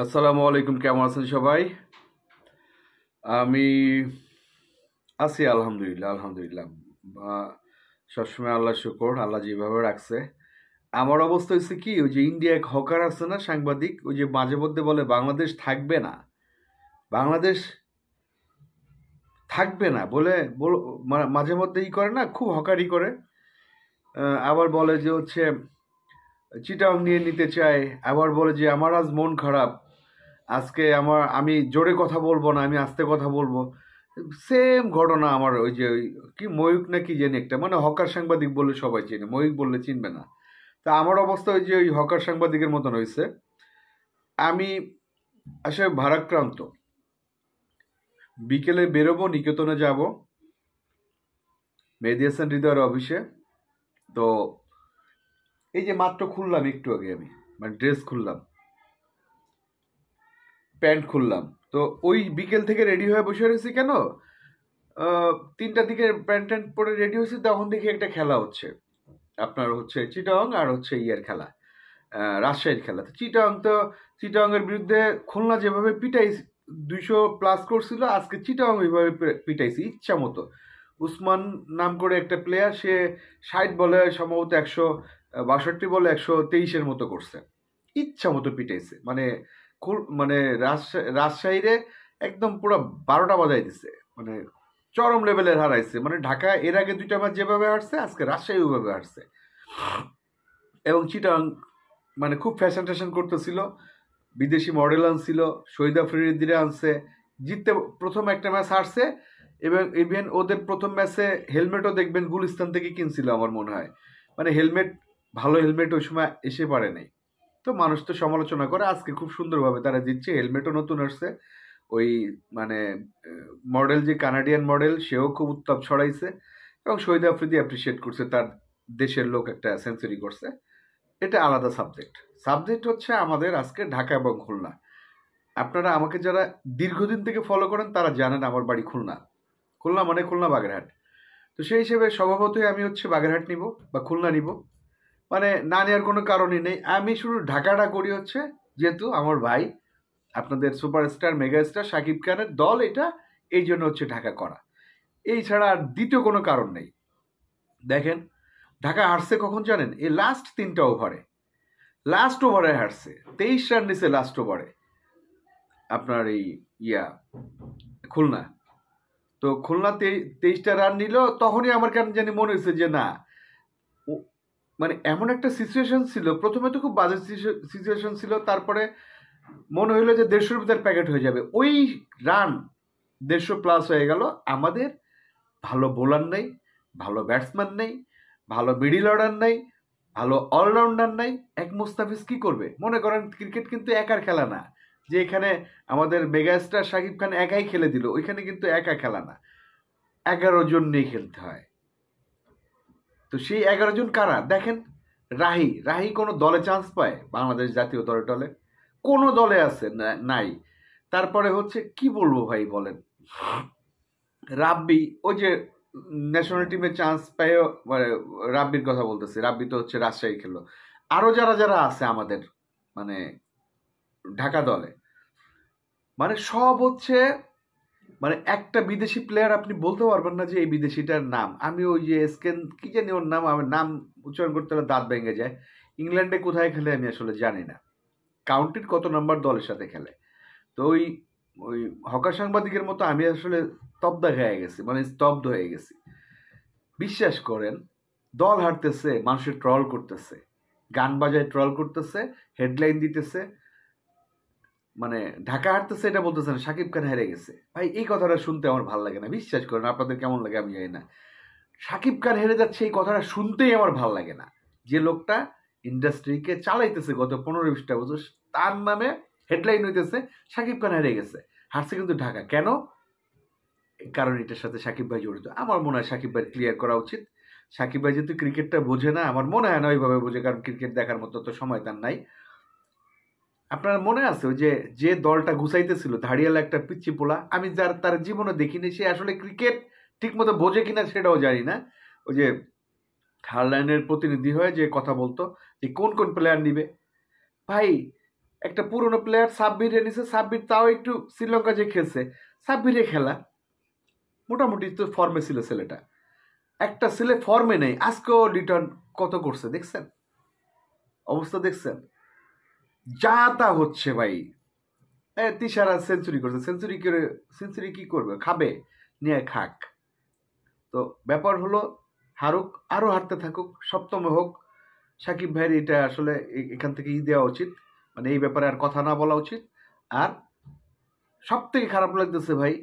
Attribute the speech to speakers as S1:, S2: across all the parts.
S1: আসসালামু আলাইকুম, কেমন আছেন সবাই? আমি আছি আলহামদুলিল্লাহ আলহামদুলিল্লাহ। আহ, সবসময় আল্লাহ শুকর, আল্লাহ যেভাবে রাখছে। আমার অবস্থা হচ্ছে কি, ওই যে ইন্ডিয়া এক হকার আছে না, সাংবাদিক, ওই যে মাঝে মধ্যে বলে বাংলাদেশ থাকবে না, বাংলাদেশ থাকবে না বলে মাঝে মধ্যে ই করে না, খুব হকারি করে। আবার বলে যে হচ্ছে চিটাং নিয়ে নিতে চায়, আবার বলে যে আমার আজ মন খারাপ, আজকে আমি জোরে কথা বলবো না, আমি আস্তে কথা বলবো। সেম ঘটনা আমার ওই যে ওই কি ময়ূক না কি জানি একটা, মানে হকার সাংবাদিক বললে সবাই চেনে, ময়ূক বললে চিনবে না। তা আমার অবস্থা ওই যে ওই হকার সাংবাদিকের মতন হয়েছে। আমি আসলে ভারাক্রান্ত, বিকেলে বেরোবো, নিকেতনে যাব মেহেদী হাসান হৃদয়ের অফিসে। তো এই যে মাত্র খুললাম একটু আগে, আমি মানে ড্রেস খুললাম, প্যান্ট খুললাম। তো ওই বিকেল থেকে রেডি হয়ে বসে রয়েছি কেন, 3টার দিকে প্যান্ট ট্যান্ট পরে রেডি হয়েছি, তখন দেখি একটা খেলা হচ্ছে, আপনার হচ্ছে চিটাং আর হচ্ছে ইয়ের খেলা, রাজশাহীর খেলা। তো চিটাং এর বিরুদ্ধে খুলনা যেভাবে পিটাই 200+ করছিল, আজকে চিটাং ওইভাবে পিটাইছি ইচ্ছা মতো। উসমান নাম করে একটা প্লেয়ার, সে 60 বলে সম্ভবত 162 বলে 123-এর মতো করছে, ইচ্ছা মতো পিটাইছে। মানে মানে রাজশাহীরে একদম পুরো 12টা বাজাই দিছে, মানে চরম লেভেলের হারাইছে। মানে ঢাকা এর আগে 2টা ম্যাচ যেভাবে হারছে, আজকে রাজশাহী ওইভাবে হারছে। এবং চিটাং মানে খুব ফ্যাশন ট্যাশন করতেছিল, বিদেশি মডেল আনছিল, শহীদ আফ্রিদিরে আনছে, জিততে প্রথম একটা ম্যাচ হারছে। এবং ইভেন ওদের প্রথম ম্যাচে হেলমেটও দেখবেন গুলিস্তান থেকে কিনছিল আমার মনে হয়, মানে হেলমেট, ভালো হেলমেট ওই সময় এসে পারে নাই। তো মানুষ তো সমালোচনা করে, আজকে খুব সুন্দরভাবে তারা দিচ্ছে, হেলমেটও নতুন আসছে। ওই মানে মডেল যে কানাডিয়ান মডেল, সেও খুব উত্তাপ ছড়াইছে। এবং শহীদ আফ্রিদি অ্যাপ্রিসিয়েট করছে, তার দেশের লোক একটা সেঞ্চুরি করছে। এটা আলাদা সাবজেক্ট। সাবজেক্ট হচ্ছে আমাদের আজকে ঢাকা এবং খুলনা। আপনারা আমাকে যারা দীর্ঘদিন থেকে ফলো করেন তারা জানেন আমার বাড়ি খুলনা। খুলনা মানে খুলনা বাগেরহাট। তো সেই হিসেবে স্বভাবতই আমি হচ্ছে বাগেরহাট নিব বা খুলনা নিব, মানে না নেওয়ার কোনো কারণই নেই। আমি শুধু ঢাকাটা করি হচ্ছে যেহেতু আমার ভাই, আপনাদের সুপারস্টার মেগাস্টার শাকিব খানের দল এটা, এই জন্য হচ্ছে ঢাকা করা। এই ছাড়া আর দ্বিতীয় কোনো কারণ নেই। দেখেন ঢাকা হারছে কখন জানেন? এই লাস্ট 3টা ওভারে, লাস্ট ওভারে হারছে 23 রান নিছে লাস্ট ওভারে আপনার এই ইয়া খুলনা। তো খুলনা 23টা রান নিল, তখনই আমার কেন জানি মনে হয়েছে যে না, মানে এমন একটা সিচুয়েশন ছিল, প্রথমে তো খুব বাজে সিচুয়েশন ছিল, তারপরে মনে হইলো যে 150-এর ভিতরে প্যাকেট হয়ে যাবে। ওই রান 150+ হয়ে গেল। আমাদের ভালো বোলার নেই, ভালো ব্যাটসম্যান নেই, ভালো মিডিল অর্ডার নেই, ভালো অলরাউন্ডার নাই। এক মুস্তাফিজ কি করবে? মনে করেন ক্রিকেট কিন্তু একার খেলা না, যে এখানে আমাদের মেগাস্টার শাকিব খান একাই খেলে দিল, ওইখানে কিন্তু একা খেলা না, 11 জন নিয়ে খেলতে হয়। তো সেই 11 জন কারা দেখেন? রাহি কোনো দলে চান্স পায়? বাংলাদেশ জাতীয় দলে কোনো দলে আছে নাই। তারপরে হচ্ছে কি বলবো ভাই বলেন, রাব্বি ওই যে ন্যাশনাল টিমে চান্স পেয়ে, মানে রাব্বির কথা বলতেছি, রাব্বি তো হচ্ছে রাজশাহী খেললো। আরো যারা যারা আছে আমাদের মানে ঢাকা দলে, মানে সব হচ্ছে, মানে একটা বিদেশি প্লেয়ার আপনি বলতে পারবেন না যে এই বিদেশিটার নাম। আমি ওই যে স্কেন কি জানি ওর নাম, আমার নাম উচ্চারণ করতে হলে দাঁত ভেঙে যায়। ইংল্যান্ডে কোথায় খেলে আমি আসলে জানি না, কাউন্টির কত নম্বর দলের সাথে খেলে। তো ওই ওই হকার সাংবাদিকের মতো আমি আসলে স্তব্ধ হয়ে গেছি, মানে স্তব্ধ হয়ে গেছি। বিশ্বাস করেন, দল হারতেছে, মানুষের ট্রল করতেছে, গান বাজায় ট্রল করতেছে, হেডলাইন দিতেছে, মানে ঢাকা হারতেছে এটা বলতেছে না, শাকিব খান হেরে গেছে। ভাই এই কথাটা শুনতে আমার ভালো লাগে না, বিশ্বাস করেন, আপনাদের কেমন লাগে আমি জানি না। শাকিব খান হেরে যাচ্ছে এই কথাটা শুনতেই আমার ভালো লাগে না। যে লোকটা ইন্ডাস্ট্রিকে চালাইতেছে গত 15-20টা বছর, তার নামে হেডলাইন হইতেছে শাকিব খান হেরে গেছে। হারছে কিন্তু ঢাকা, কেন? কারণ এটার সাথে সাকিব ভাই জড়িত। আমার মনে হয় সাকিব ভাই ক্লিয়ার করা উচিত। সাকিব ভাই যেহেতু ক্রিকেটটা বোঝে না, আমার মনে হয় না ওইভাবে বোঝে, কারণ ক্রিকেট দেখার মতো তো সময় তার নাই। আপনার মনে আছে ওই যে যে দলটা গুছাইতেছিল, ধাড়িয়ালা একটা পিচ্ছি পোলা, আমি তার জীবনে দেখিনি, সে আসলে ক্রিকেট ঠিক মতো বোঝে কিনা সেটাও জানি না। ওই যে হারলাইনের প্রতিনিধি হয়ে যে কথা বলতো যে কোন কোন প্লেয়ার নিবে, ভাই একটা পুরনো প্লেয়ার সাব্বিরে নিছে, সাব্বির তাও একটু শ্রীলঙ্কা যে খেলছে সাব্বিরে খেলা, মোটামুটি তো ফর্মে ছিল ছেলেটা। একটা ছেলে ফর্মে নেই, আজকেও রিটার্ন কত করছে দেখছেন, অবস্থা দেখছেন, যা তা হচ্ছে ভাই। তিশারা সেঞ্চুরি করছে, সেঞ্চুরি কি করবে, খাবে, নিয়ে খাক। তো ব্যাপার হলো হারুক, আরো হারতে থাকুক, সপ্তমে হোক। সাকিব ভাইয়ের এটা আসলে এখান থেকে দেওয়া উচিত, মানে এই ব্যাপারে আর কথা না বলা উচিত। আর সব থেকে খারাপ লাগতেছে ভাই,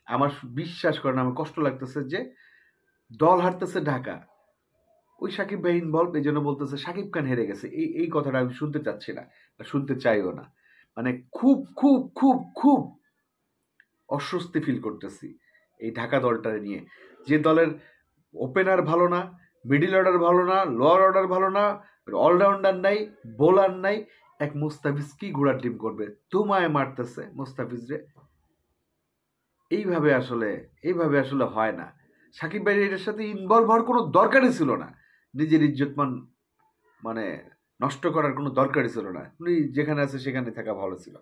S1: আমার বিশ্বাস করেন আমার কষ্ট লাগতেছে যে দল হারতেছে ঢাকা, ওই সাকিব ভাই ইনভলভ, এই জন্য বলতেছে সাকিব খান হেরে গেছে। এই কথাটা আমি শুনতে চাচ্ছি না, শুনতে চাইও না। মানে খুব খুব খুব খুব অস্বস্তি ফিল করতেছি এই ঢাকা দলটা নিয়ে, যে দলের ওপেনার ভালো না, মিডিল অর্ডার ভালো না, লোয়ার অর্ডার ভালো না, অলরাউন্ডার নাই, বোলার নাই। এক মুস্তাফিজ কি ঘোড়ার টিম করবে, তোমায় মারতেছে মুস্তাফিজরে। এইভাবে আসলে হয় না। সাকিব ভাই এটার সাথে ইনভলভ হওয়ার কোনো দরকারই ছিল না, নিজের ইজ্জতমান মানে নষ্ট করার কোনো দরকারই ছিল না। উনি যেখানে আছে সেখানে থাকা ভালো ছিল।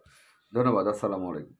S1: ধন্যবাদ, আসসালামু আলাইকুম।